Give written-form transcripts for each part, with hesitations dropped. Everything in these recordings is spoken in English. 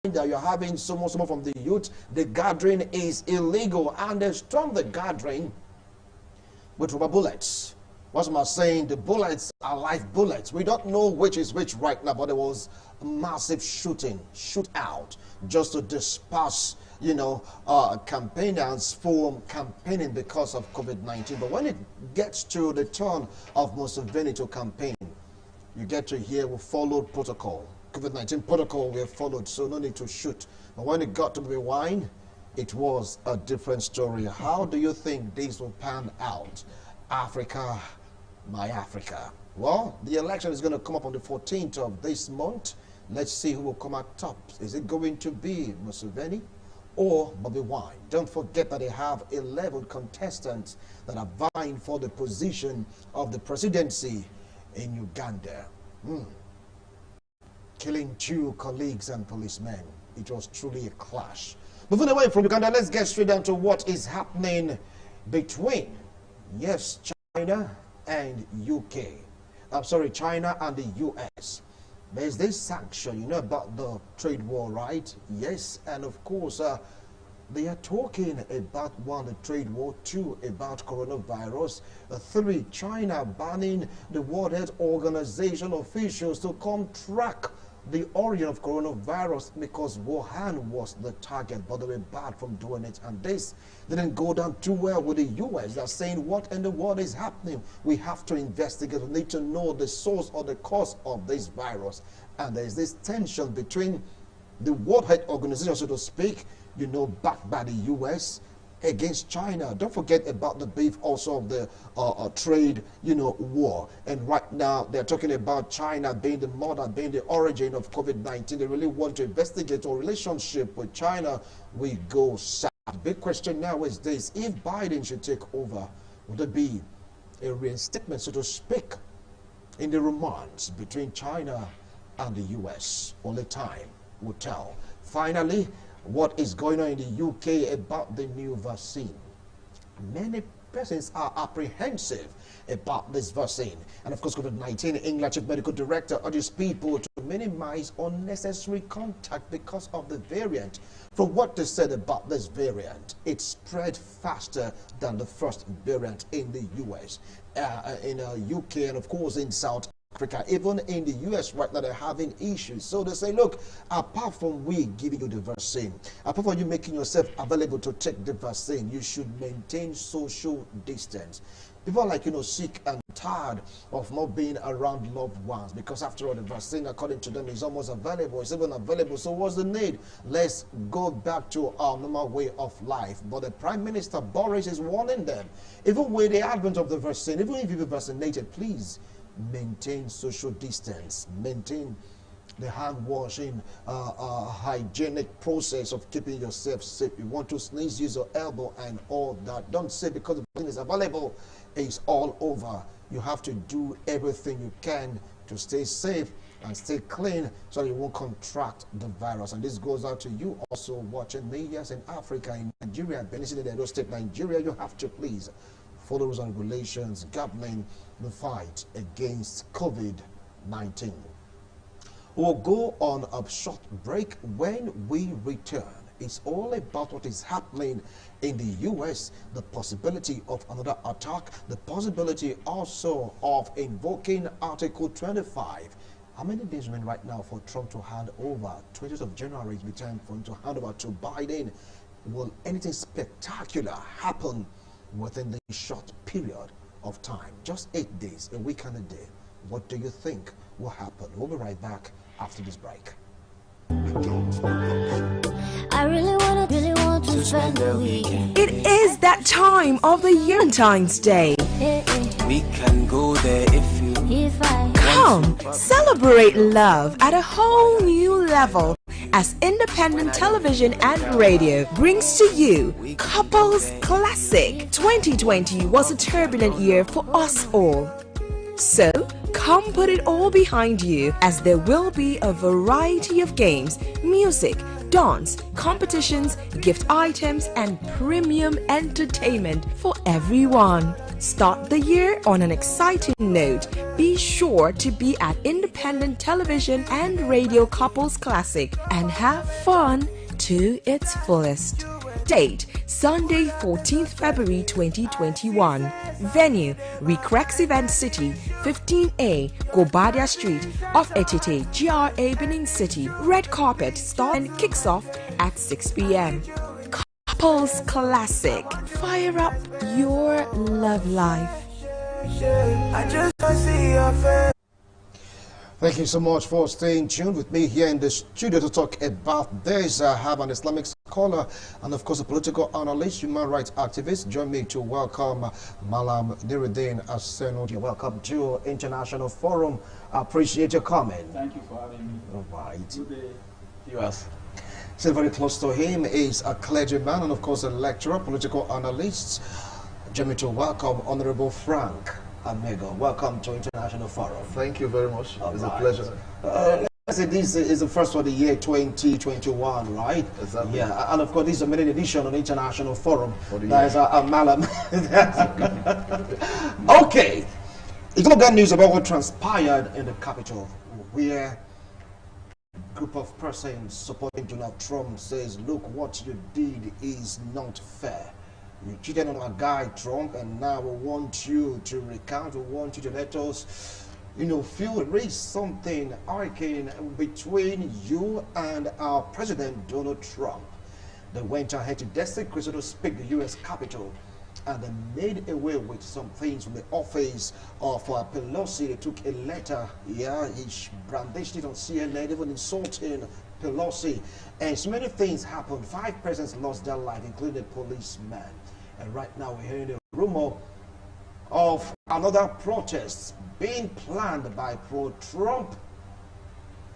that you're having someone from the youth. The gathering is illegal, and they stormed the gathering with rubber bullets. What am I saying? The bullets are live bullets. We don't know which is which right now, but there was a massive shootout, just to disperse, campaigners from campaigning because of COVID-19. But when it gets to the turn of Museveni to campaign, you get to hear we followed protocol. COVID-19 protocol we have followed, so no need to shoot. But when it got to the wine, it was a different story. How do you think this will pan out? Africa, my Africa. Well, the election is going to come up on the 14th of this month. Let's see who will come out top. Is it going to be Museveni or Bobby Wine? Don't forget that they have 11 contestants that are vying for the position of the presidency in Uganda. Killing 2 colleagues and policemen. It was truly a clash. Moving away from Uganda, let's get straight down to what is happening between, yes, China and UK. I'm sorry, China and the US. There's this sanction, you know about the trade war, right? Yes, and of course, they are talking about 1, the trade war, 2, about coronavirus, 3, China banning the World Health Organization officials to come track the origin of coronavirus because Wuhan was the target, but they were barred from doing it. And this didn't go down too well with the US. They're saying, what in the world is happening? We have to investigate. We need to know the source or the cause of this virus. And there's this tension between the World Health Organization, so to speak, backed by the US, against China. Don't forget about the beef also of the trade, war. And right now they're talking about China being the mother, being the origin of COVID-19. They really want to investigate our relationship with China. We go south. The big question now is this: if Biden should take over, would it be a reinstatement, so to speak, in the romance between China and the US? Only time will tell. Finally, what is going on in the UK about the new vaccine? Many persons are apprehensive about this vaccine. And of course, COVID-19, England Chief Medical Director urges people to minimize unnecessary contact because of the variant. From what they said about this variant, it spread faster than the first variant in the US, in UK, and of course in South Africa. Even in the US right now, they're having issues. So they say, look, apart from we giving you the vaccine, apart from you making yourself available to take the vaccine, you should maintain social distance. People are like, sick and tired of not being around loved ones, because after all, the vaccine, according to them, is almost available. It's even available. So what's the need? Let's go back to our normal way of life. But the Prime Minister Boris is warning them, even with the advent of the vaccine, even if you've been vaccinated, please maintain social distance, maintain the hand washing, hygienic process of keeping yourself safe. You want to sneeze, use your elbow and all that. Don't say because the vaccine is available, it's all over. You have to do everything you can to stay safe and stay clean so you won't contract the virus. And this goes out to you also watching me, yes, in Africa, in Nigeria, Benin City, Edo State, Nigeria. You have to please follow rules and regulations governing the fight against COVID-19. We'll go on a short break. When we return, it's all about what is happening in the US, the possibility of another attack, the possibility also of invoking Article 25. How many days remain right now for Trump to hand over? 20th of January is the time for him to hand over to Biden. Will anything spectacular happen within the short period of time? Just 8 days, a week and a day. What do you think will happen? We'll be right back after this break. I really want to spend the weekend. It is that time of the year, Valentine's Day. We can go there if I Come, celebrate love at a whole new level as independent television and radio brings to you Couples Classic. 2020 was a turbulent year for us all. So, come put it all behind you, as there will be a variety of games, music, dance, competitions, gift items, and premium entertainment for everyone. Start the year on an exciting note. Be sure to be at Independent Television and Radio Couples Classic and have fun to its fullest. Date, Sunday, 14th February 2021. Venue, Recrex Event City, 15A, Gobadia Street, off Etite, GRA, Benin City. Red carpet start and kicks off at 6 p.m. Couples Classic. Fire up your love life. I just want to see your face. Thank you so much for staying tuned with me here in the studio to talk about this. I have an Islamic scholar and, of course, a political analyst, human rights activist. Join me to welcome Malam Niruddin Asenu. Welcome to International Forum. I appreciate your comment. Thank you for having me. All right. Good day, viewers. So very close to him is a clergyman and, of course, a lecturer, political analyst. Join me to welcome Honorable Frank Amego. Welcome to International Forum. Thank you very much. All it's right. a pleasure. Let's say this is the first for the year 2021, right? Exactly. Yeah, and of course, this is a maiden edition on the International Forum. For the That is year. a Malam. Okay. It's all got news about what transpired in the capital, where a group of persons supporting Donald Trump says, look, what you did is not fair. You cheated on our guy Trump, and now we want you to recount, we want you to let us, feel there is something arcing between you and our President Donald Trump. They went ahead to desecrate, so to speak, the U.S. Capitol, and they made away with some things from the office of Pelosi. They took a letter, he brandished it on CNN, even insulting Pelosi, and so many things happened. 5 persons lost their life, including a policeman. And right now we're hearing a rumor of another protest being planned by pro-Trump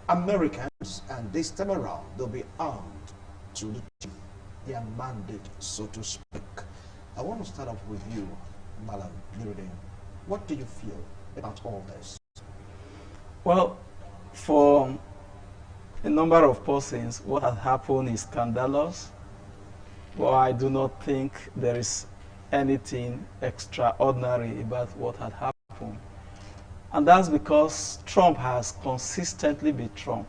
Americans, and this time around they'll be armed to their mandate, so to speak. I want to start off with you, Malam Niruddin. What do you feel about all this? Well, for a number of persons, what had happened is scandalous. Well, I do not think there is anything extraordinary about what had happened. And that's because Trump has consistently been Trump.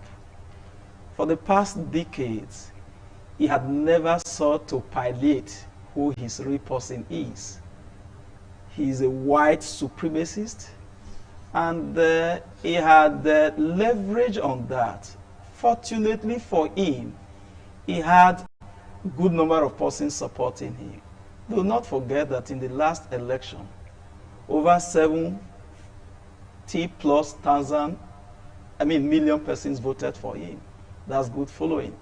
For the past decades, he had never sought to palliate who his real person is. He is a white supremacist, and he had leverage on that. Fortunately for him, he had a good number of persons supporting him. Do not forget that in the last election, over 70+ million persons voted for him. That's good following.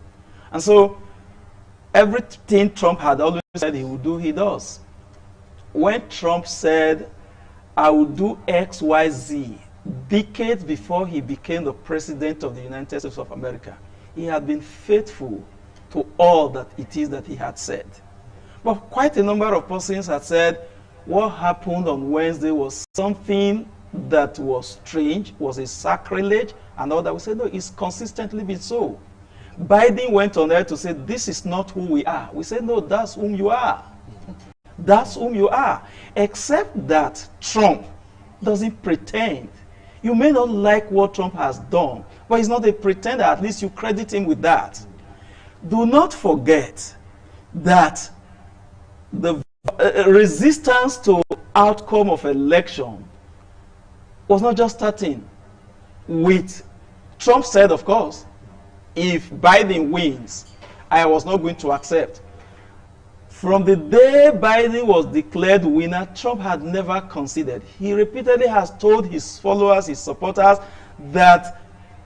And so everything Trump had always said he would do, he does. When Trump said, I will do X, Y, Z, decades before he became the president of the United States of America, he had been faithful to all that it is that he had said. But quite a number of persons had said, what happened on Wednesday was something that was strange, was a sacrilege, and all that. We said, no, it's consistently been so. Biden went on there to say, this is not who we are. We said, no, that's whom you are. That's whom you are. Except that Trump doesn't pretend. You may not like what Trump has done, but he's not a pretender. At least you credit him with that. Do not forget that the resistance to outcome of election was not just starting with Trump said, of course, if Biden wins, I was not going to accept. From the day Biden was declared winner, Trump had never considered. He repeatedly has told his followers, his supporters, that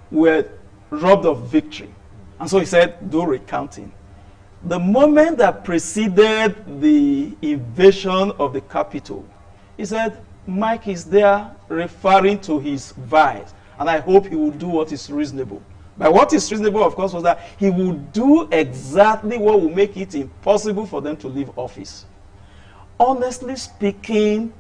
we're robbed of victory. And so he said, do recounting. The moment that preceded the invasion of the Capitol, he said, Mike is there referring to his vice, and I hope he will do what is reasonable. By what is reasonable, of course, was that he would do exactly what will make it impossible for them to leave office. Honestly speaking,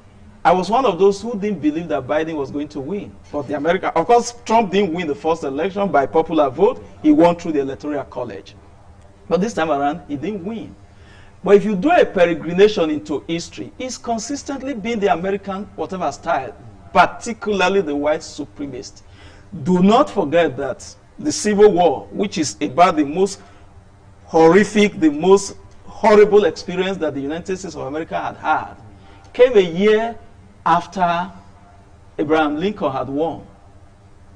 I was one of those who didn't believe that Biden was going to win. But the American, of course, Trump didn't win the first election by popular vote. He won through the Electoral College. But this time around, he didn't win. But if you do a peregrination into history, it's consistently been the American whatever style, particularly the white supremacist. Do not forget that the Civil War, which is about the most horrific, the most horrible experience that the United States of America had had, came a year after Abraham Lincoln had won.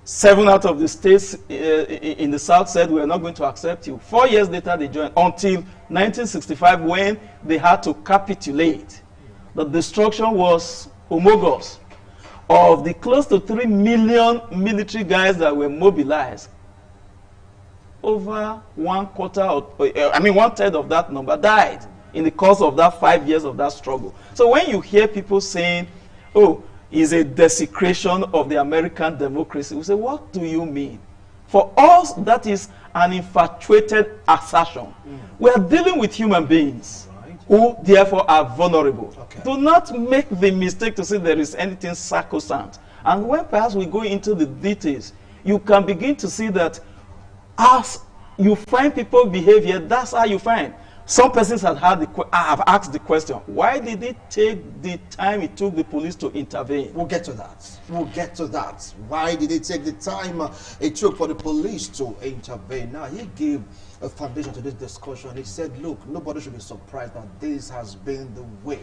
7 out of the states in the South said, we are not going to accept you. 4 years later, they joined, until 1965, when they had to capitulate. The destruction was homologous. Of the close to 3 million military guys that were mobilized, over 1/3 of that number died in the course of that 5 years of that struggle. So when you hear people saying, oh, is a desecration of the American democracy, we say, what do you mean? For us, that is an infatuated assertion. We are dealing with human beings who therefore are vulnerable. Okay. Do not make the mistake to say there is anything sacrosanct. And when perhaps we go into the details, you can begin to see that as you find people behavior, that's how you find. Some persons have asked the question, why did it take the time it took the police to intervene? We'll get to that. We'll get to that. Why did it take the time it took for the police to intervene? Now, he gave a foundation to this discussion. He said, look, nobody should be surprised that this has been the way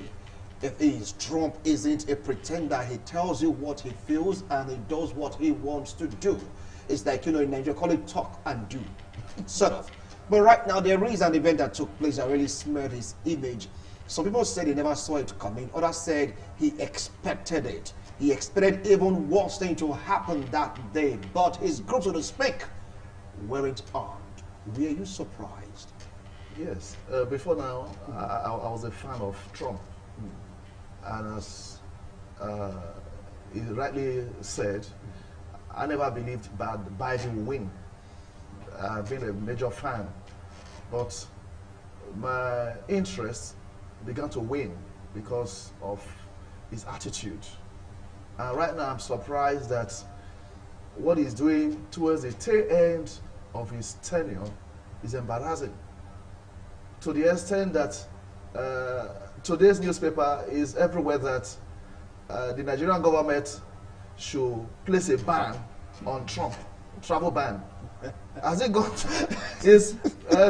it is. Trump isn't a pretender. He tells you what he feels and he does what he wants to do. It's like, in Nigeria, call it talk and do. Sort of. But right now, there is an event that took place that really smeared his image. Some people said he never saw it coming. Others said he expected it. He expected even worse thing to happen that day. But his group, so to speak, weren't armed. Were you surprised? Yes. Before now, I was a fan of Trump. And as he rightly said, I never believed that Biden would win. I've been a major fan, but my interest began to wane because of his attitude. And right now I'm surprised that what he's doing towards the tail end of his tenure is embarrassing, to the extent that today's newspaper is everywhere that the Nigerian government should place a ban on Trump, travel ban. Has it got is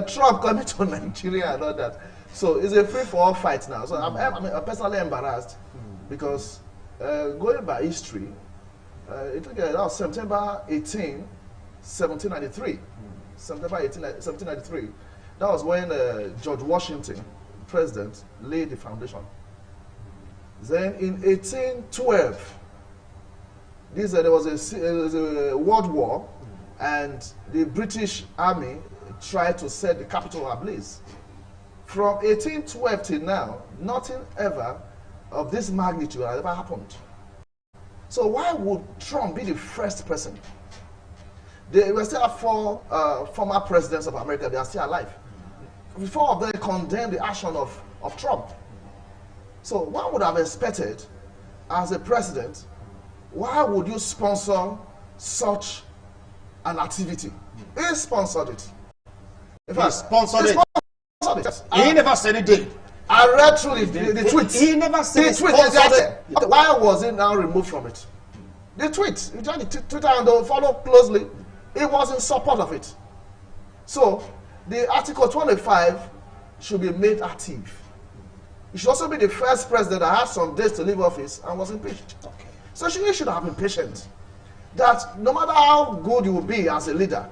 Trump coming to Nigeria and all that? So it's a free-for-all fight now. So I'm personally embarrassed because going by history, it took that was September 18, 1793. September 18, 1793. That was when George Washington, president, laid the foundation. Then in 1812, there was a world war, and the British Army tried to set the capital ablaze. From 1812 till now, nothing ever of this magnitude has ever happened. So why would Trump be the first person? There were still 4 former presidents of America, they are still alive. 4 of them condemned the action of Trump. So one would have expected, as a president, why would you sponsor such an activity? He sponsored it. In fact, He sponsored it. He He never said he did. I read through the tweets. He never said the he tweet. sponsored it. Why was it now removed from it? The tweet. You join the Twitter and don't follow closely. It was in support of it. So the Article 25 should be made active. He should also be the first president that had some days to leave office and was impeached. Okay. So she should have been patient. That no matter how good you will be as a leader,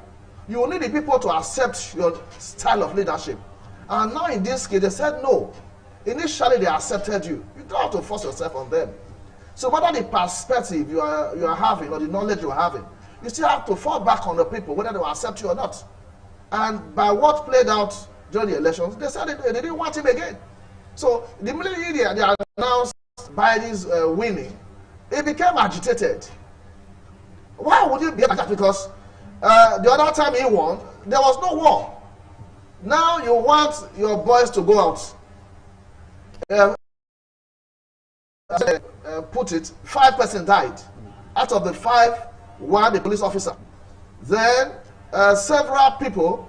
you will need the people to accept your style of leadership. And now in this case, they said no. Initially, they accepted you. You don't have to force yourself on them. So whether the perspective you are having or the knowledge you are having, you still have to fall back on the people, whether they will accept you or not. And by what played out during the elections, they said they didn't want him again. So the minute they announced Biden's winning, it became agitated. Why would it be like that? Because the other time he won, there was no war. Now you want your boys to go out. Put it, 5% died. Out of the 5, 1 the police officer. Then several people,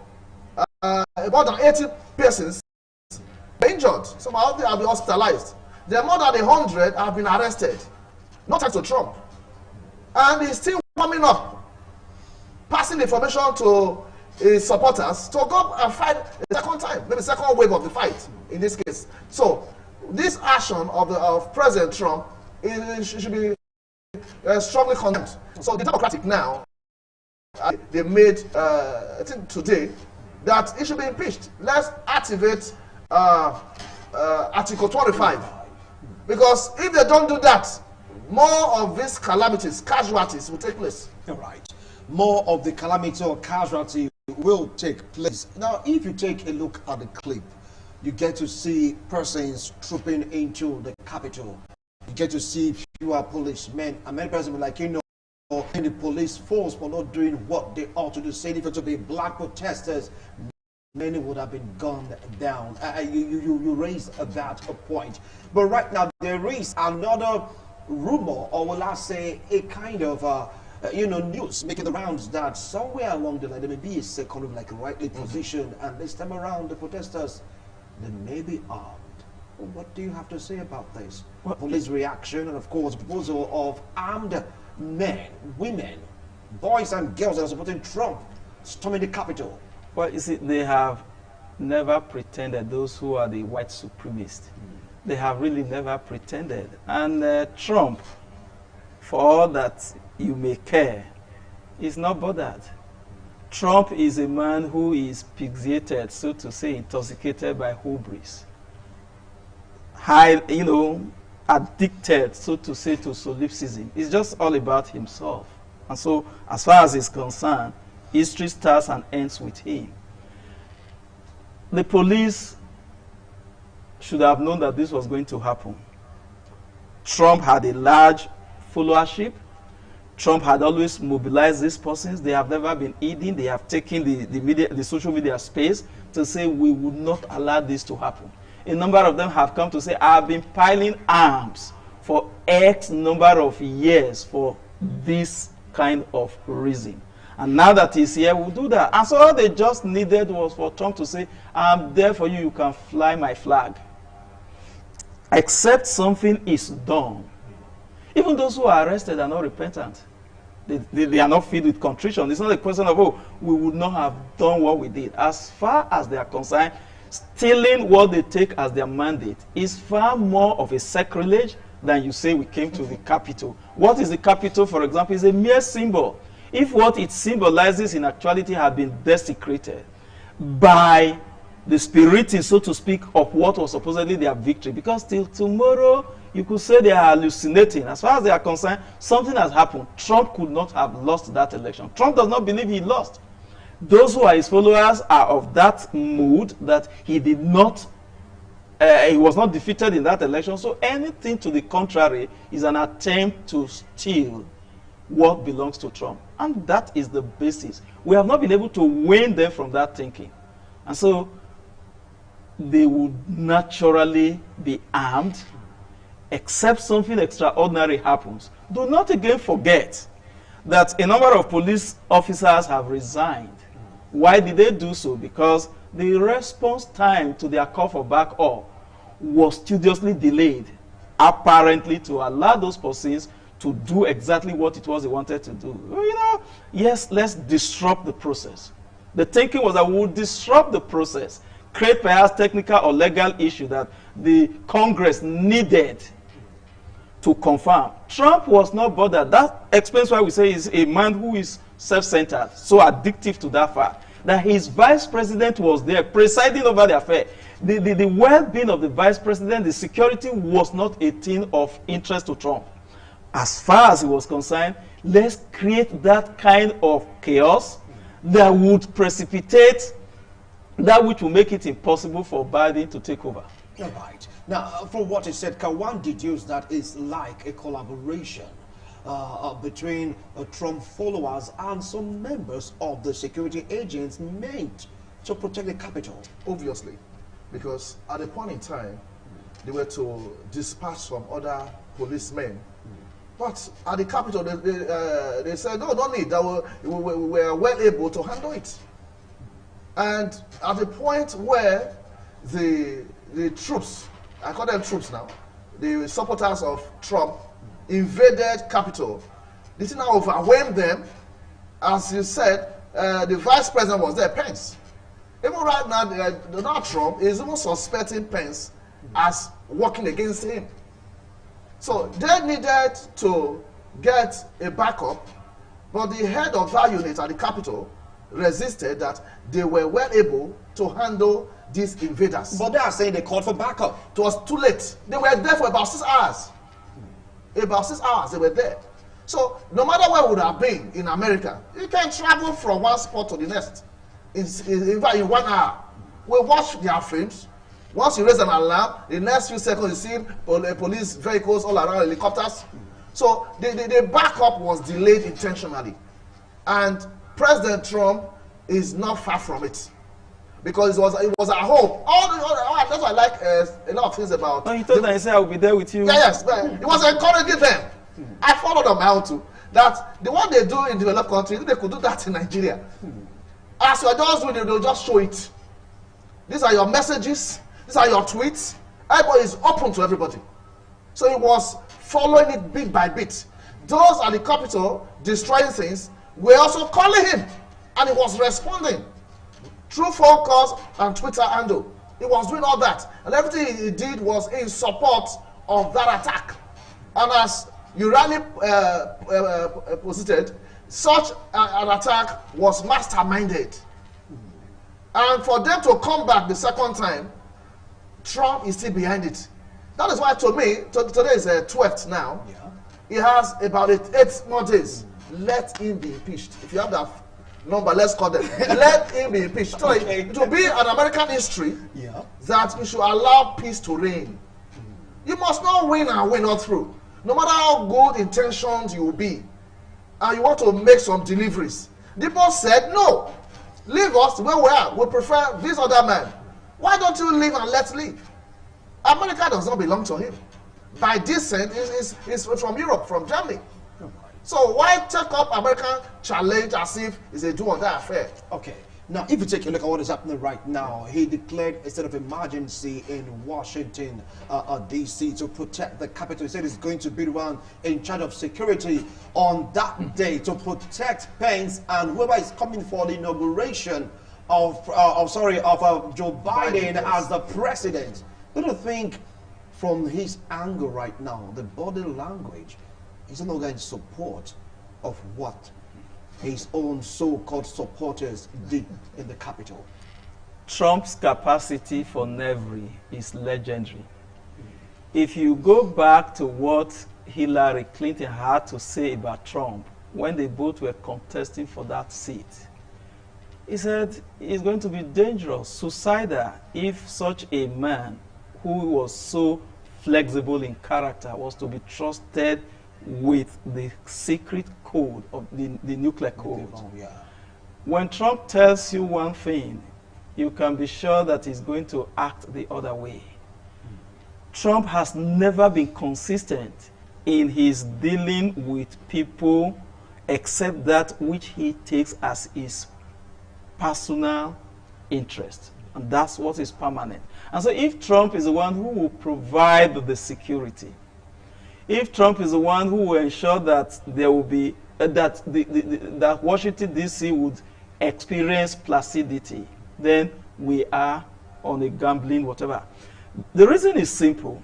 a more than 80 persons injured. Some of them have been hospitalized. There are more than 100 have been arrested. Not thanks to Trump. And he's still coming up, passing information to his supporters to go and fight a second time, maybe second wave of the fight in this case. So this action of President Trump should be strongly condemned. So the Democratic now, they made, I think today, that it should be impeached. Let's activate Article 25. Because if they don't do that, more of these calamities, casualties will take place. All right. More of the calamity or casualty will take place. Now, if you take a look at the clip, you get to see persons trooping into the Capitol. You get to see fewer policemen. And many persons will be like, you know, in the police force for not doing what they ought to do. Saying if it to be black protesters, many would have been gunned down. You raised that point. But right now, there is another rumor, or will I say a kind of news making the rounds that somewhere along the line there may be a second like rightly positioned, and this time around the protesters, they may be armed. What do you have to say about this? Well, police reaction, and of course proposal of armed men, women, boys and girls that are supporting Trump storming the Capitol. Well, you see, they have never pretended, those who are the white supremacists. They have really never pretended. And Trump, for all that you may care, is not bothered. Trump is a man who is pixelated, so to say, intoxicated by hubris. Addicted, so to say, to solipsism. It's just all about himself. And so, as far as he's concerned, history starts and ends with him. The police should have known that this was going to happen. Trump had a large followership. Trump had always mobilized these persons. They have never been hidden. They have taken the social media space to say we would not allow this to happen. A number of them have come to say, I have been piling arms for X number of years for this kind of reason. And now that he's here, we'll do that. And so all they just needed was for Trump to say, I'm there for you, you can fly my flag. Except something is done. Even those who are arrested are not repentant. They are not filled with contrition. It's not a question of, oh, we would not have done what we did. As far as they are concerned, stealing what they take as their mandate is far more of a sacrilege than you say we came to the Capitol. What is the Capitol, for example, is a mere symbol. If what it symbolizes in actuality had been desecrated by the spiriting, so to speak, of what was supposedly their victory, because till tomorrow you could say they are hallucinating. As far as they are concerned, something has happened. Trump could not have lost that election. Trump does not believe he lost. Those who are his followers are of that mood that he did not, he was not defeated in that election. So anything to the contrary is an attempt to steal what belongs to Trump. And that is the basis. We have not been able to wane them from that thinking. And so they would naturally be armed, except something extraordinary happens. Do not again forget that a number of police officers have resigned. Why did they do so? Because the response time to their call for backup was studiously delayed, apparently to allow those persons to do exactly what it was they wanted to do. Yes, let's disrupt the process. The thinking was that we would disrupt the process, create perhaps technical or legal issue that the Congress needed to confirm. Trump was not bothered. That explains why we say he's a man who is self-centered, so addictive to that fact, that his vice president was there presiding over the affair. The well-being of the vice president, the security was not a thing of interest to Trump. As far as he was concerned, let's create that kind of chaos that would precipitate that which will make it impossible for Biden to take over. All right. Now, from what he said, can one deduce that it's like a collaboration between Trump followers and some members of the security agents meant to protect the Capitol? Obviously, because at a point in time, they were to dispatch some other policemen. But at the Capitol, they said, no, don't need. We were well able to handle it. And at the point where the troops, I call them troops now, the supporters of Trump invaded Capitol, this now overwhelmed them. As you said, the vice president was there, Pence. Even right now, Donald Trump is even suspecting Pence as working against him. So they needed to get a backup, but the head of that unit at the Capitol resisted that. They were well able to handle these invaders. But they are saying they called for backup. It was too late. They were there for about 6 hours. About 6 hours they were there. So no matter where we would have been in America, you can travel from one spot to the next in 1 hour. We watch their films. Once you raise an alarm, the next few seconds you see police vehicles all around, helicopters. So the backup was delayed intentionally. And President Trump is not far from it. Because it was at home. That's why I like a lot of things about. No, he told them, he said, I will be there with you. Yeah, yes, it was encouraging them. I followed them out too. That the one they do in developed countries, they could do that in Nigeria. As you are just doing it, they'll just show it. These are your messages. These are your tweets. Everybody is open to everybody. So he was following it bit by bit. Those at the Capitol destroying things were also calling him, and he was responding through phone calls and Twitter handle. He was doing all that, and everything he did was in support of that attack. And as you rightly posited, such an attack was masterminded. And for them to come back the second time, Trump is still behind it. That is why, to me, today is 12th now. Yeah. He has about 8 more days. Let him be impeached. If you have that number, let's call them. Let him be impeached. So it will be an American history that you should allow peace to reign. You must not win and win all through. No matter how good intentions you will be, and you want to make some deliveries. The boss said, no, leave us where we are. We prefer this other man. Why don't you leave and let's leave? America does not belong to him. By descent, he's from Europe, from Germany. So why take up American challenge as if it's a do or die affair? Okay. Now, if you take a look at what is happening right now, he declared a state of emergency in Washington, D.C. to protect the Capitol. He said he's going to be the one in charge of security on that day to protect Pence and whoever is coming for the inauguration of Joe Biden as the president. Don't you think from his angle right now, the body language is no longer in support of what his own so-called supporters did in the Capitol? Trump's capacity for knavery is legendary. If you go back to what Hillary Clinton had to say about Trump when they both were contesting for that seat, he said it's going to be dangerous, suicidal, if such a man who was so flexible in character was to be trusted with the secret code of the nuclear code. Yeah. When Trump tells you one thing, you can be sure that he's going to act the other way. Trump has never been consistent in his dealing with people except that which he takes as his personal interest. And that's what is permanent. And so if Trump is the one who will provide the security, if Trump is the one who will ensure that there will be, that Washington, D.C. would experience placidity, then we are on a gambling whatever. The reason is simple.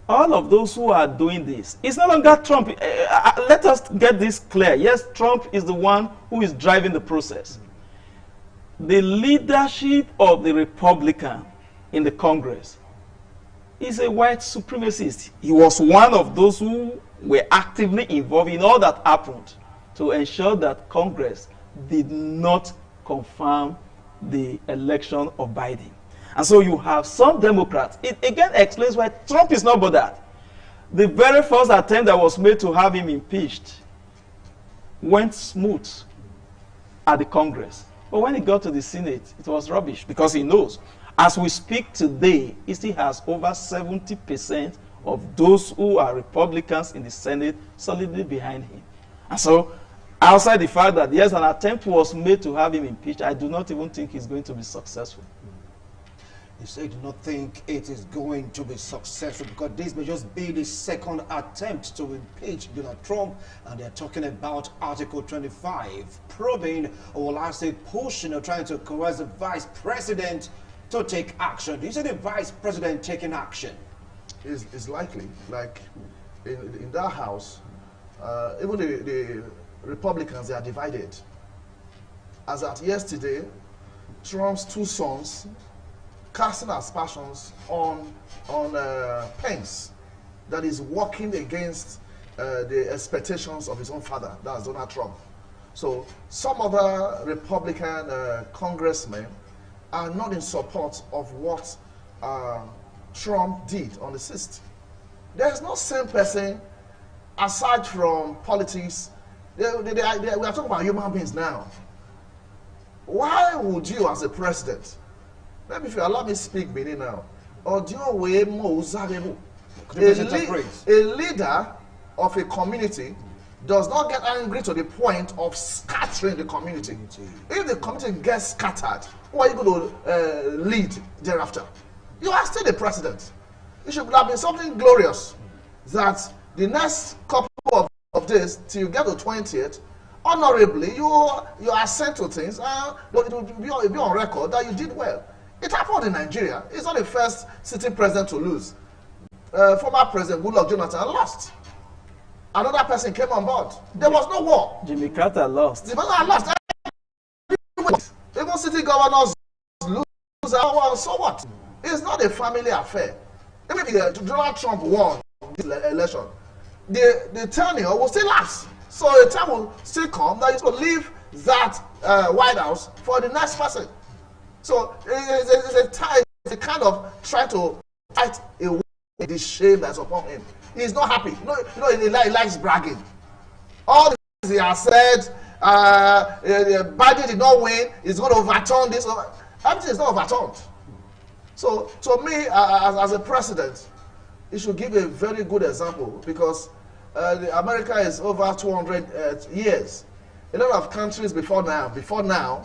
All of those who are doing this, it's no longer Trump. Let us get this clear. Yes, Trump is the one who is driving the process. The leadership of the Republican in the Congress is a white supremacist. He was one of those who were actively involved in all that happened to ensure that Congress did not confirm the election of Biden. And so you have some Democrats. It again explains why Trump is not bothered. The very first attempt that was made to have him impeached went smooth at the Congress. But when he got to the Senate, it was rubbish because he knows. As we speak today, he still has over 70% of those who are Republicans in the Senate solidly behind him. And so outside the fact that yes, an attempt was made to have him impeached, I do not even think he's going to be successful. You say you do not think it is going to be successful because this may just be the second attempt to impeach Donald Trump, and they're talking about Article 25, probing, or will I say pushing, or trying to coerce the vice president to take action. Do you see the vice president taking action? It's likely, like in that house, even the Republicans, they are divided. As at yesterday, Trump's two sons casting aspersions on Pence, that is working against the expectations of his own father, that's Donald Trump. So some other Republican congressmen are not in support of what Trump did on the 6th. There is no same person aside from politics. We are talking about human beings now. Why would you, as a president, maybe if you allow me speak Benin now, a leader of a community does not get angry to the point of scattering the community. If the community gets scattered, what are you going to lead thereafter? You are still the president. It should have been something glorious that the next couple of days till you get to 20th, honorably you are sent to things, but it will be on record that you did well. It happened in Nigeria. It's not the first sitting president to lose. Former President Goodluck Jonathan lost. Another person came on board. There was no war. Jimmy Carter lost. Jimmy Carter lost. Even city governors lose. So what? It's not a family affair. Even if Donald Trump won this election, the tenure will still last. So a time will still come that he's going to leave that White House for the next person. So it's a kind of trying to fight away the shame that's upon him. He's not happy. He likes bragging. All the things he has said, Biden did not win, he's going to overturn this. Everything is not overturned. So to me, as a president, he should give a very good example because America is over 200 years. A lot of countries before now,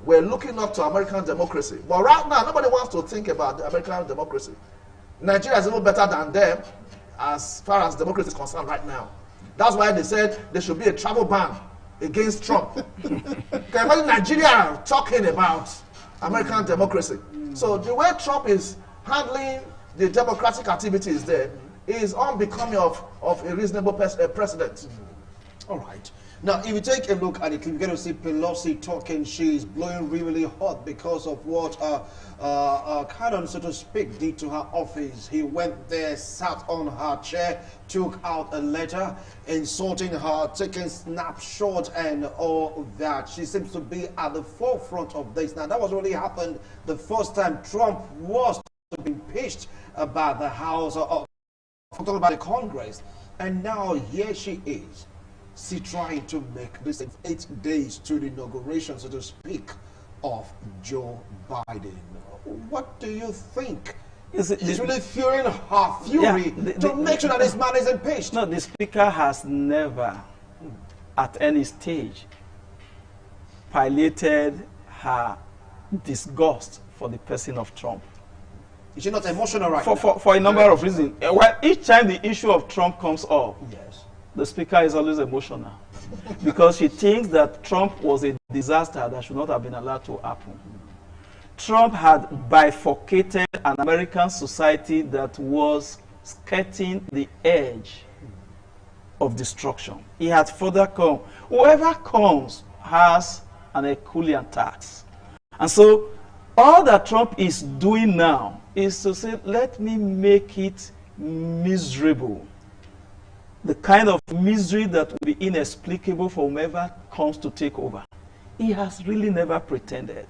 we're looking up to American democracy. But right now, nobody wants to think about the American democracy. Nigeria is even better than them as far as democracy is concerned right now. That's why they said there should be a travel ban against Trump. Can you imagine Nigeria talking about American democracy? So the way Trump is handling the democratic activities there is unbecoming of a reasonable precedent. All right. Now, if you take a look at it, you're going to see Pelosi talking. She's blowing really hot because of what Cannon, so to speak, did to her office. He went there, sat on her chair, took out a letter, insulting her, taking snapshots and all that. She seems to be at the forefront of this. Now, that was already happened the first time Trump was to be impeached by the House of, talking about the Congress. And now here she is. See, trying to make this 8 days to the inauguration, so to speak, of Joe Biden. What do you think? He's really fueling her fury to make sure that this man is impeached. No, the speaker has never, at any stage, piloted her disgust for the person of Trump. Is she not emotional right now? For a number of reasons. Well, each time the issue of Trump comes up, yes, the speaker is always emotional because she thinks that Trump was a disaster that should not have been allowed to happen. Trump had bifurcated an American society that was skirting the edge of destruction. He had further come. Whoever comes has an Herculean tax. And so all that Trump is doing now is to say, let me make it miserable. The kind of misery that will be inexplicable for whomever comes to take over. He has really never pretended.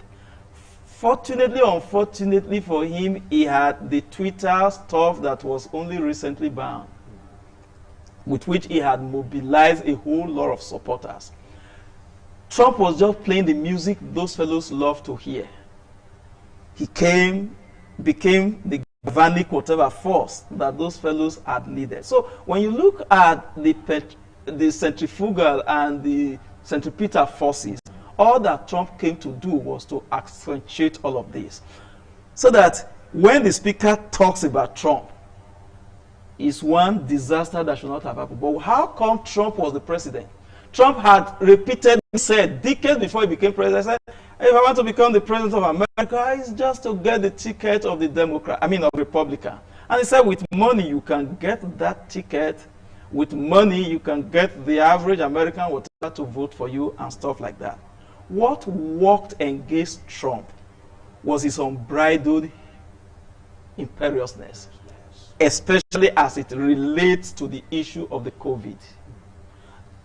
Fortunately or unfortunately for him, he had the Twitter stuff that was only recently banned, with which he had mobilized a whole lot of supporters. Trump was just playing the music those fellows love to hear. He became the galvanic whatever force that those fellows had needed. So when you look at the centrifugal and the centripetal forces. All that Trump came to do was to accentuate all of this. So that when the speaker talks about Trump, it's one disaster that should not have happened. But how come Trump was the president? Trump had repeatedly said, decades before he became president, said, if I want to become the president of America, it's just to get the ticket of the of Republican. And he said, with money, you can get that ticket. With money, you can get the average American whatever to vote for you and stuff like that. What worked against Trump was his unbridled imperiousness, especially as it relates to the issue of the COVID.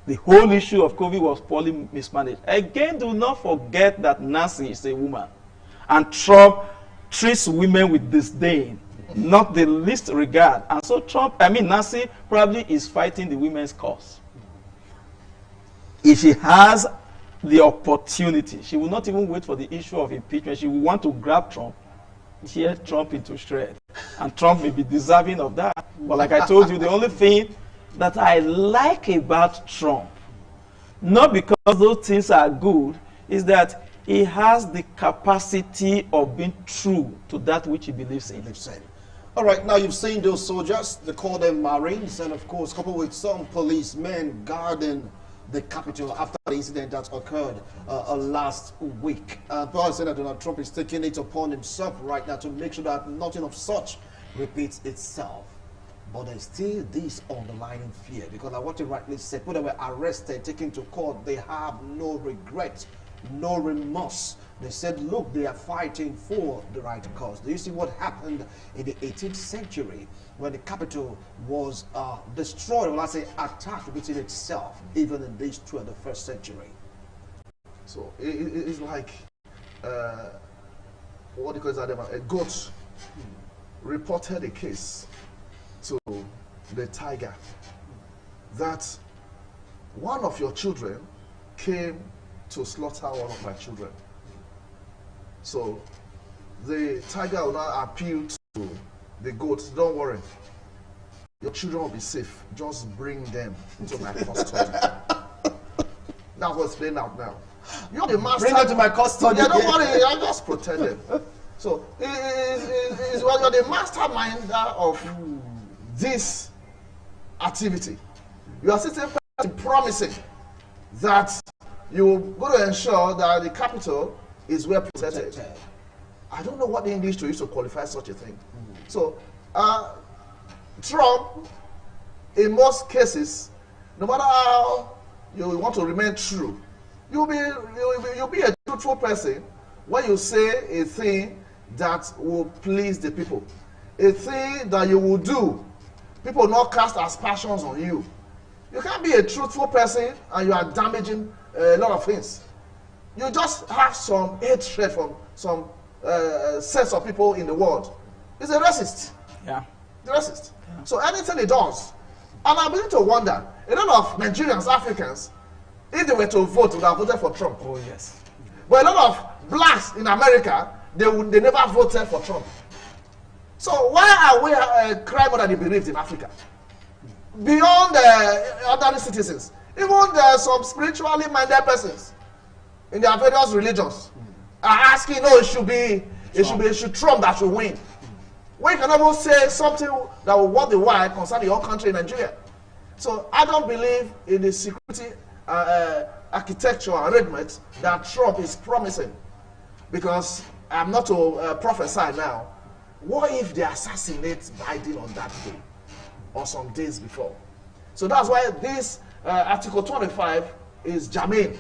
The whole issue of COVID was poorly mismanaged. Again, do not forget that Nancy is a woman. And Trump treats women with disdain, not the least regard. And so Nancy probably is fighting the women's cause. If she has the opportunity, she will not even wait for the issue of impeachment. She will want to grab Trump, tear Trump into shreds. And Trump may be deserving of that. But like I told you, the only thing that I like about Trump, not because those things are good, is that he has the capacity of being true to that which he believes in. All right, now you've seen those soldiers, they call them Marines, and of course, coupled with some policemen guarding the Capitol after the incident that occurred last week. President Donald Trump is taking it upon himself right now to make sure that nothing of such repeats itself. But there's still this underlying fear, because like what you rightly said, when they were arrested, taken to court, they have no regret, no remorse. They said, look, they are fighting for the right cause. Do you see what happened in the 18th century when the Capitol was destroyed, well, I say attacked within itself, even in this 21st century? So it's like, what do you call it? A goat reported a case to the tiger that one of your children came to slaughter one of my children. So the tiger will now appeal to the goat, don't worry, your children will be safe, just bring them into my custody. That's what's playing out now. You're the master. Bring them to my custody. Yeah, don't worry, I just protect them. So well, you're the mastermind of this activity. You are sitting promising that you're going to ensure that the Capitol is well protected. I don't know what the English to use to qualify such a thing. So, Trump, in most cases, no matter how you want to remain true, you'll be a truthful person when you say a thing that will please the people, a thing that you will do. People will not cast aspersions on you. You can't be a truthful person and you are damaging a lot of things. You just have some hatred from some sets of people in the world. He's a racist. Yeah. The racist. Yeah. So anything he does, and I'm beginning to wonder, a lot of Nigerians, Africans, if they were to vote, would have voted for Trump. Oh yes. But a lot of blacks in America, they never voted for Trump. So why are we crying more than they believed in Africa? Beyond other citizens, even some spiritually minded persons in their various religions are asking, no, it should Trump that should win. We can even say something that will worth the while concerning your country, Nigeria. So I don't believe in the security architecture arrangement that Trump is promising, because I'm not to prophesy now. What if they assassinate Biden on that day or some days before? So that's why this Article 25 is germane.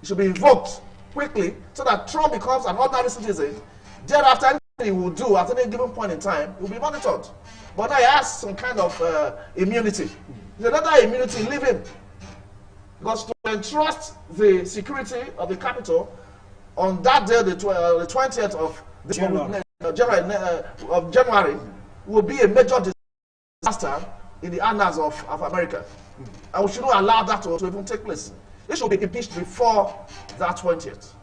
It should be invoked quickly so that Trump becomes an ordinary citizen. Thereafter, anything he will do at any given point in time will be monitored. But now he has some kind of immunity. If another immunity, leave him. Because to entrust the security of the Capitol on that day, the 20th of January, will be a major disaster in the annals of America. And we should not allow that to even take place. It should be impeached before that 20th.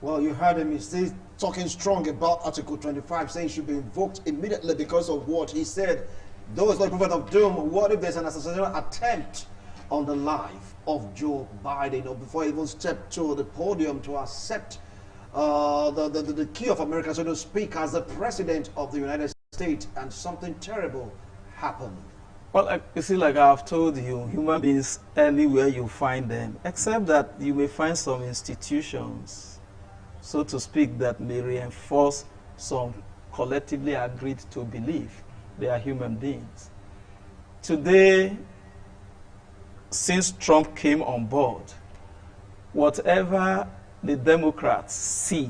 Well, you heard him. He's talking strong about Article 25, saying it should be invoked immediately because of what he said. Though it's not a prophet of doom, what if there's an assassination attempt on the life of Joe Biden, or before he even stepped to the podium to accept the key of America, so to speak, as the president of the United States, and something terrible happened. Well, you see, like I've told you, human beings, anywhere you find them, except that you may find some institutions, so to speak, that may reinforce some collectively agreed to belief. They are human beings. Today, since Trump came on board, whatever the Democrats see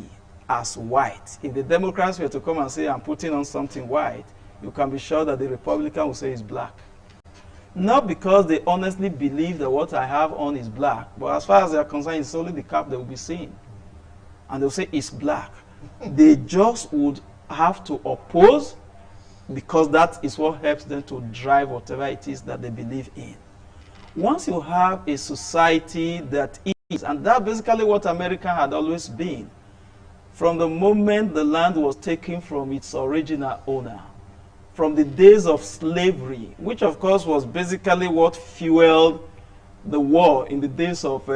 as white, if the Democrats were to come and say, I'm putting on something white, you can be sure that the Republican will say it's black. Not because they honestly believe that what I have on is black, but as far as they are concerned, it's only the cap they will be seeing. And they'll say it's black. They just would have to oppose, because that is what helps them to drive whatever it is that they believe in. Once you have a society that is, and that's basically what America had always been, from the moment the land was taken from its original owner, from the days of slavery, which of course was basically what fueled the war in the days of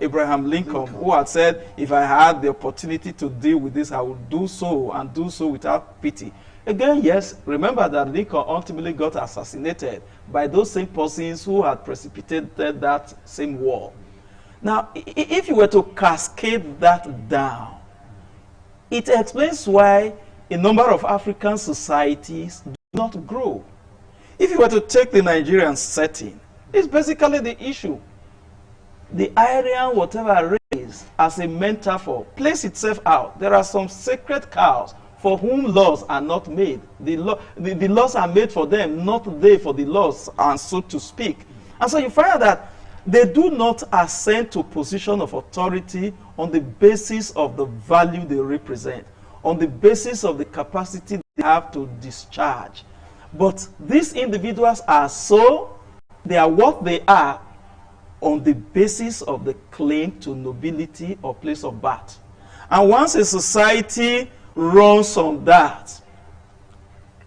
Abraham Lincoln, who had said, if I had the opportunity to deal with this, I would do so, and do so without pity. Again, yes, remember that Lincoln ultimately got assassinated by those same persons who had precipitated that same war. Now, if you were to cascade that down, it explains why a number of African societies do not grow. If you were to take the Nigerian setting, it's basically the issue. The Aryan, whatever race, as a metaphor, plays itself out. There are some sacred cows for whom laws are not made. The laws are made for them, not they for the laws, and so to speak. And so you find that they do not ascend to position of authority on the basis of the value they represent, on the basis of the capacity they have to discharge. But these individuals are so, they are what they are on the basis of the claim to nobility or place of birth. And once a society runs on that,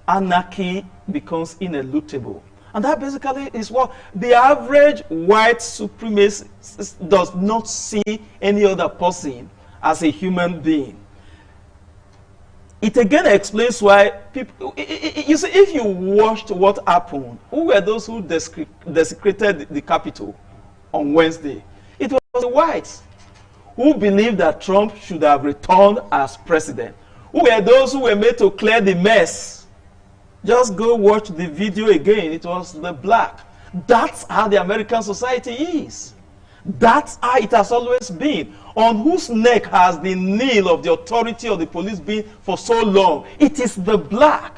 anarchy becomes ineluctable. And that basically is what the average white supremacist does not see any other person as a human being. It again explains why people, you see, if you watched what happened, who were those who desecrated the Capitol on Wednesday? It was the whites who believed that Trump should have returned as president. Who were those who were made to clear the mess? Just go watch the video again. It was the black. That's how the American society is. That's how it has always been. On whose neck has the nail of the authority of the police been for so long? It is the black.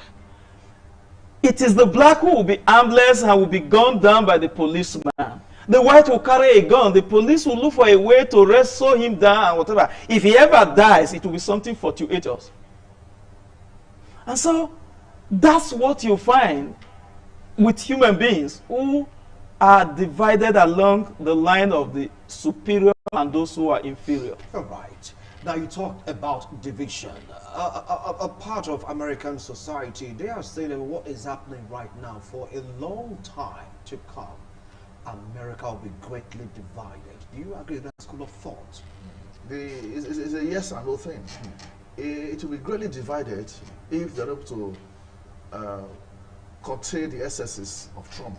It is the black who will be armless and will be gunned down by the policeman. The white will carry a gun. The police will look for a way to wrestle him down and whatever. If he ever dies, it will be something fortuitous. And so, that's what you find with human beings who are divided along the line of the superior and those who are inferior. All right. Now you talked about division. A part of American society, they are saying that what is happening right now for a long time to come, America will be greatly divided. Do you agree with that school of thought? It's a yes and no thing. It will be greatly divided if they're able to contain the excesses of Trump.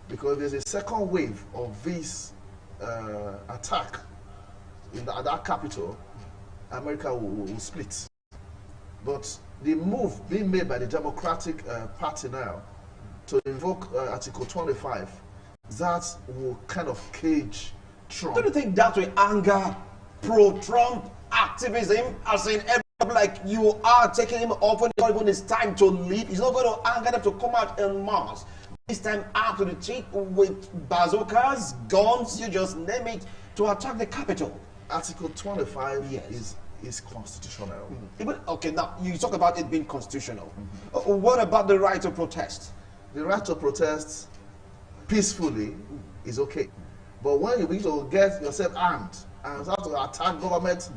Because there's a second wave of this attack at that capital, America will split. But the move being made by the Democratic Party now to invoke Article 25, that will kind of cage Trump. Do you think that will anger pro-Trump activism, as in like you are taking him off when it's time to leave? It's not going to anger them to come out en masse. This time out to the cheek with bazookas, guns, you just name it, to attack the Capitol. Article 25 is constitutional. Okay, now you talk about it being constitutional. What about the right to protest? The right to protest peacefully is okay. But when you begin to get yourself armed and start to attack government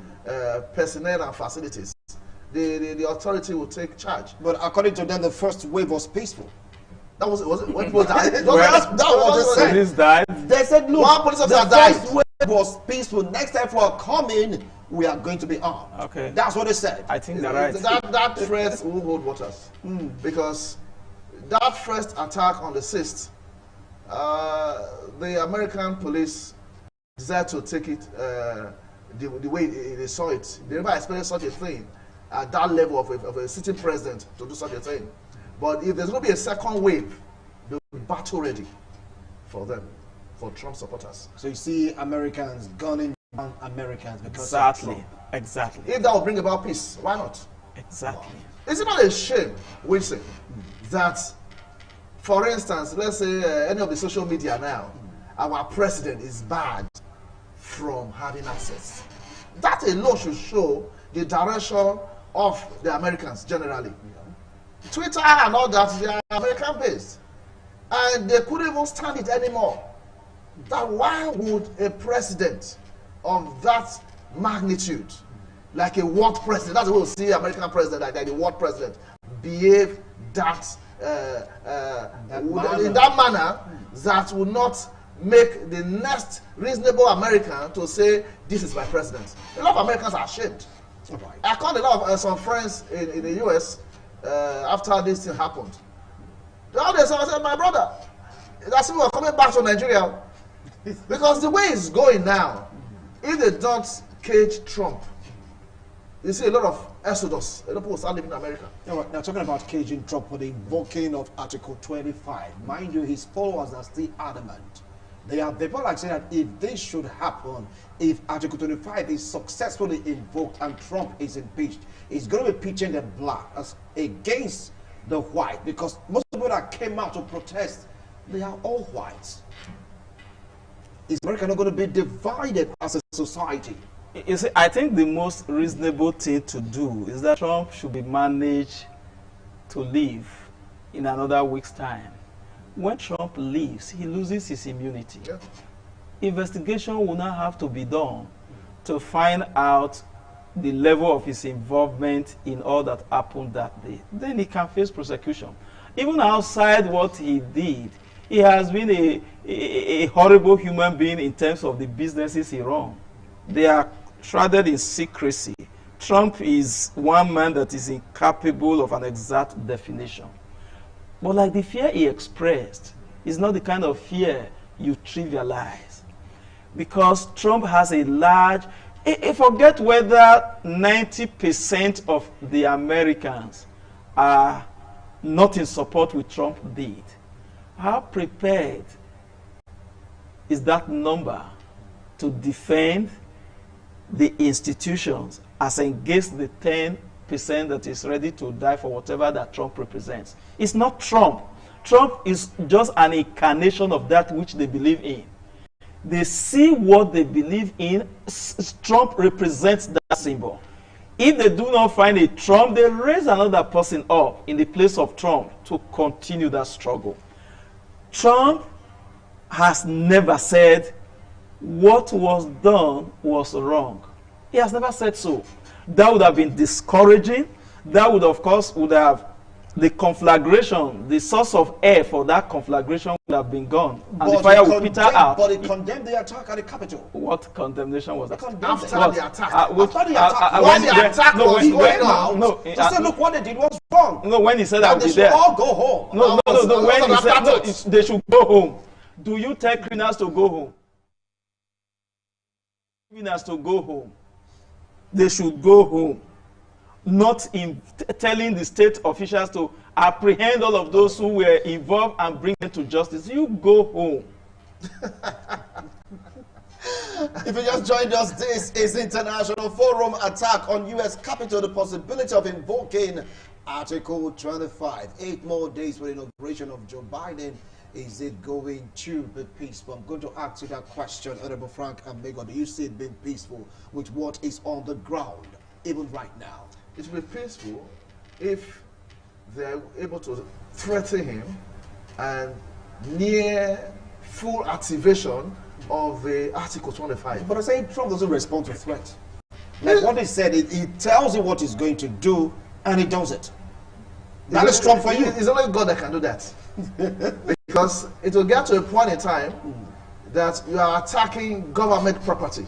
personnel and facilities, the authority will take charge. But according to them, the first wave was peaceful. That was it. When people died. That was the Police died. They said, look, One police officer the died. first wave was peaceful. Next time for a coming, we are going to be armed. Okay. That's what they said. I think they're right. That threat will hold waters. Because that first attack on the 6th, the American police decided to take it the way they saw it. They never expected such a thing at that level of a sitting president to do such a thing. But if there's going to be a second wave, they'll be battle ready for them, for Trump supporters. So you see Americans gunning down Americans because Exactly. of Trump. Exactly. If that will bring about peace, why not? Exactly. Is it not a shame, Wilson, that, for instance, let's say any of the social media now, our president is barred from having access? That alone should show the direction of the Americans generally. Twitter and all that, they are American based. And they couldn't even stand it anymore. That why would a president of that magnitude, like a world president, that's what we see American president, like the world president, behave that in that manner that will not make the next reasonable American to say, this is my president. A lot of Americans are ashamed. Right. I called a lot of some friends in the US after this thing happened. All they said, my brother, that's people are coming back to Nigeria. Because the way it's going now, if they don't cage Trump, you see a lot of exodus. A lot of people start living in America. Now talking about caging Trump with the invoking of Article 25, mind you, his followers are still adamant. They are like saying that if this should happen, if Article 25 is successfully invoked and Trump is impeached, it's going to be pitching the black as against the white, because most people that came out to protest, they are all whites. Is America not going to be divided as a society? You see, I think the most reasonable thing to do is that Trump should be managed to leave in another week's time. When Trump leaves, he loses his immunity. Yeah. Investigation will now have to be done to find out the level of his involvement in all that happened that day. Then he can face prosecution. Even outside what he did, he has been a horrible human being in terms of the businesses he runs. They are shrouded in secrecy. Trump is one man that is incapable of an exact definition. But like the fear he expressed is not the kind of fear you trivialize. Because Trump has a large, forget whether 90% of the Americans are not in support with Trump did. How prepared is that number to defend the institutions as against the 10% that is ready to die for whatever that Trump represents? It's not Trump. Trump is just an incarnation of that which they believe in. They see what they believe in. Trump represents that symbol. If they do not find a Trump, they raise another person up in the place of Trump to continue that struggle. Trump has never said what was done was wrong. He has never said so. That would have been discouraging. That would, of course, would have the conflagration, the source of air for that conflagration would have been gone. And the fire would peter out. But he condemned the attack at the Capitol. What condemnation was that? After the attack. After the attack. When the attack was going on. No, He said, look, what they did was wrong. no, when he said I That would they be should there. all go home. No, when he said no, afterwards. they should go home. Do you tell criminals to go home? Criminals to go home. They should go home. Not in telling the state officials to apprehend all of those who were involved and bring them to justice. You go home. If you just joined us, this is International Forum attack on U.S. Capitol, the possibility of invoking Article 25. 8 more days for the inauguration of Joe Biden. Is it going to be peaceful? I'm going to ask you that question, Honorable Frank Amigo. Do you see it being peaceful with what is on the ground, even right now? It will be peaceful if they're able to threaten him and near full activation of the Article 25. But I say Trump doesn't respond to threat. Like what he said, he tells you what he's going to do, and he does it. That is strong for you. It's only God that can do that. Because it will get to a point in time that you are attacking government property.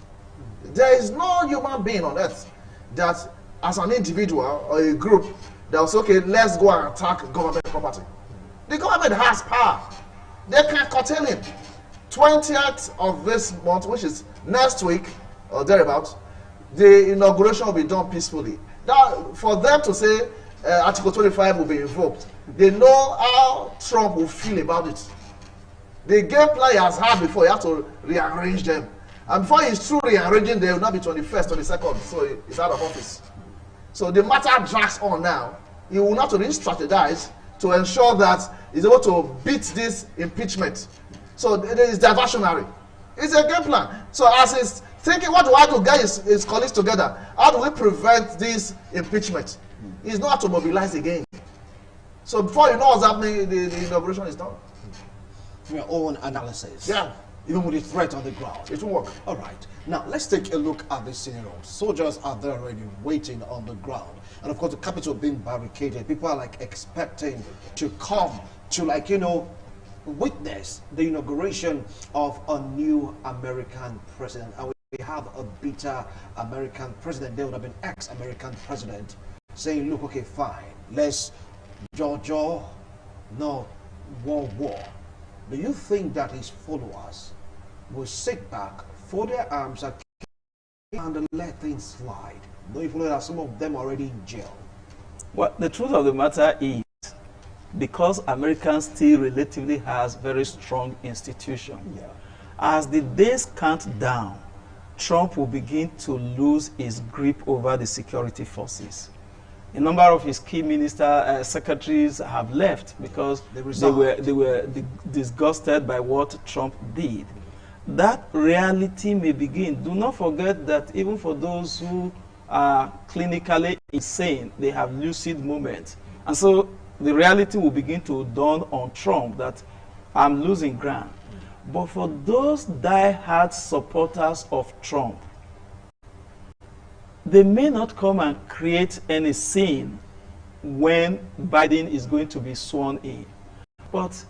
There is no human being on earth that, as an individual or a group, that will say, okay, let's go and attack government property. The government has power. They can curtail him. 20th of this month, which is next week or thereabouts, the inauguration will be done peacefully. Now, for them to say Article 25 will be invoked, they know how Trump will feel about it. The game plan he has had before, he has to rearrange them. And before he's through rearranging, they will not be 21st, 22nd, so he's out of office. So the matter drags on now. He will not re-strategize to ensure that he's able to beat this impeachment. So it is diversionary. It's a game plan. So as he's thinking, what do I do to get his colleagues together? How do we prevent this impeachment? He's not to mobilize again. So before you know what's happening, the inauguration is done. From your own analysis. Yeah. Even with the threat on the ground. It will work. All right. Now, let's take a look at the scenario. Soldiers are there already waiting on the ground. And of course, the capital being barricaded. People are like expecting to come to, like, you know, witness the inauguration of a new American president. And we have a bitter American president. There would have been ex-American president saying, look, okay, fine. Let's Georgia, no war. Do you think that his followers will sit back, fold their arms and let things slide? Do you follow that some of them are already in jail? Well, the truth of the matter is, because Americans still relatively has very strong institutions, as the days count down, Trump will begin to lose his grip over the security forces. A number of his key secretaries have left because they were disgusted by what Trump did. That reality may begin. Do not forget that even for those who are clinically insane, they have lucid moments. And so the reality will begin to dawn on Trump that I'm losing ground. But for those die-hard supporters of Trump, they may not come and create any scene when Biden is going to be sworn in. But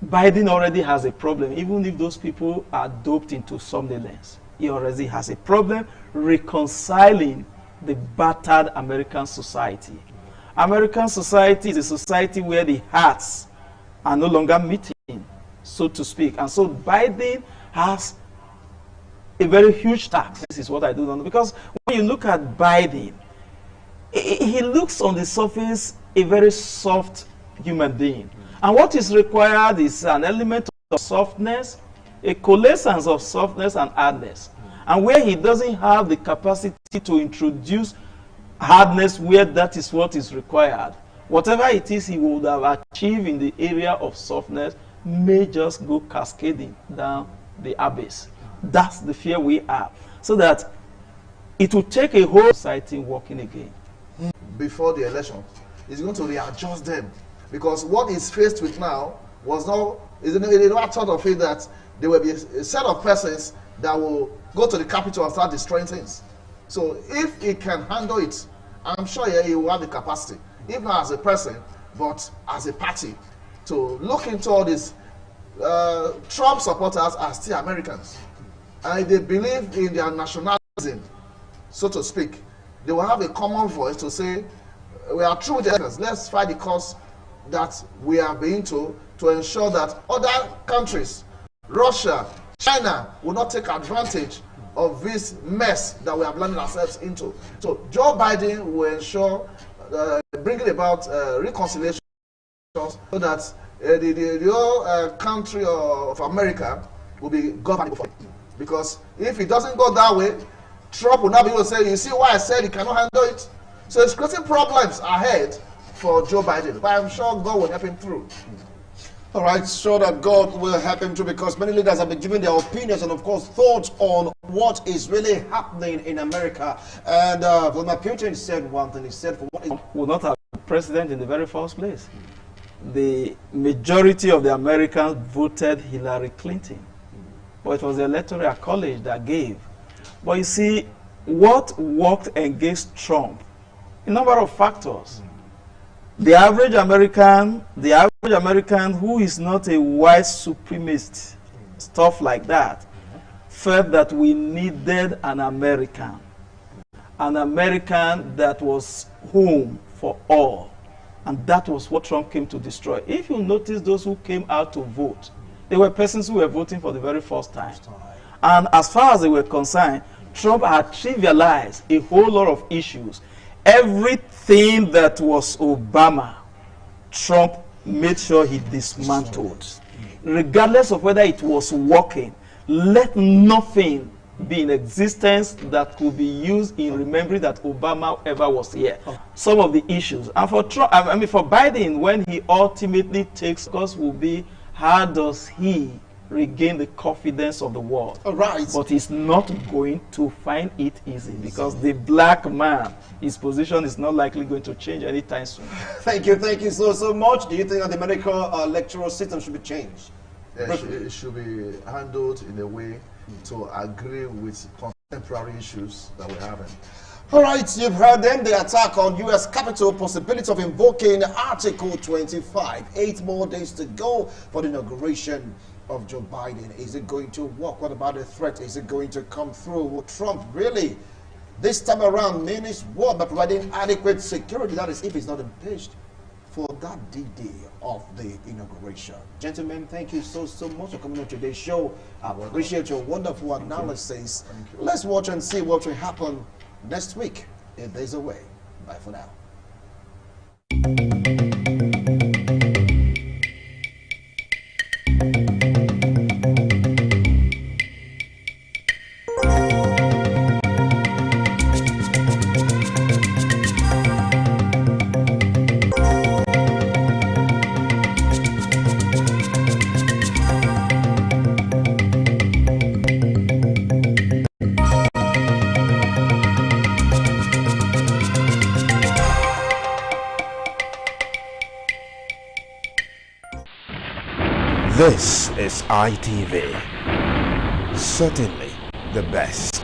Biden already has a problem, even if those people are doped into somnolence. He already has a problem reconciling the battered American society. American society is a society where the hearts are no longer meeting, so to speak. And so Biden has a very huge task. This is what I do not know. Because when you look at Biden, he looks on the surface a very soft human being. And what is required is an element of softness, a coalescence of softness and hardness. And where he doesn't have the capacity to introduce hardness where that is what is required, whatever it is he would have achieved in the area of softness may just go cascading down the abyss. That's the fear we have. So that it will take a whole society working again. Before the election, it's going to readjust them. Because what he's faced with now was not, he never thought of it that there will be a set of persons that will go to the capital and start destroying things. So if he can handle it, I'm sure he will have the capacity, if not as a person, but as a party, to look into all this. Trump supporters are still Americans. And they believe in their nationalism, so to speak. They will have a common voice to say, we are true with the Americans. Let's fight the cause that we are being to ensure that other countries, Russia, China, will not take advantage of this mess that we have landed ourselves into. So Joe Biden will ensure bringing about reconciliation so that the whole country of America will be governed before. Because if it doesn't go that way, Trump will not be able to say, you see why I said he cannot handle it? So it's creating problems ahead for Joe Biden. But I'm sure God will help him through. All right, sure that God will help him too, because many leaders have been giving their opinions and, of course, thoughts on what is really happening in America. And Vladimir Putin said one thing. He said, "For what is will not have a president in the very first place." The majority of the Americans voted Hillary Clinton, but it was the Electoral College that gave. But you see, what worked against Trump? A number of factors. the average American who is not a white supremacist, stuff like that, felt that we needed an American that was home for all. And that was what Trump came to destroy. If you notice those who came out to vote, they were persons who were voting for the very first time. And as far as they were concerned, Trump had trivialized a whole lot of issues. Everything that was Obama, Trump made sure he dismantled. Regardless of whether it was working, let nothing be in existence that could be used in remembering that Obama ever was here. Some of the issues. And for Trump, for Biden, when he ultimately takes office, will be how does he regain the confidence of the world? All right. But he's not going to find it easy because the black man, his position is not likely going to change anytime soon. Thank you so much. Do you think that the medical electoral system should be changed? It should be handled in a way to agree with contemporary issues that we're having. All right, you've heard them. The attack on U.S. Capitol, possibility of invoking Article 25. 8 more days to go for the inauguration of Joe Biden. Is it going to work? What about the threat? Is it going to come through? Will Trump really, this time around, mean his word by providing adequate security? That is, if he's not impeached for that D-Day of the inauguration. Gentlemen, thank you so much for coming on today's show. I appreciate your wonderful analysis. Let's watch and see what will happen next week, 8 days away. Bye for now. This is ITV, certainly the best.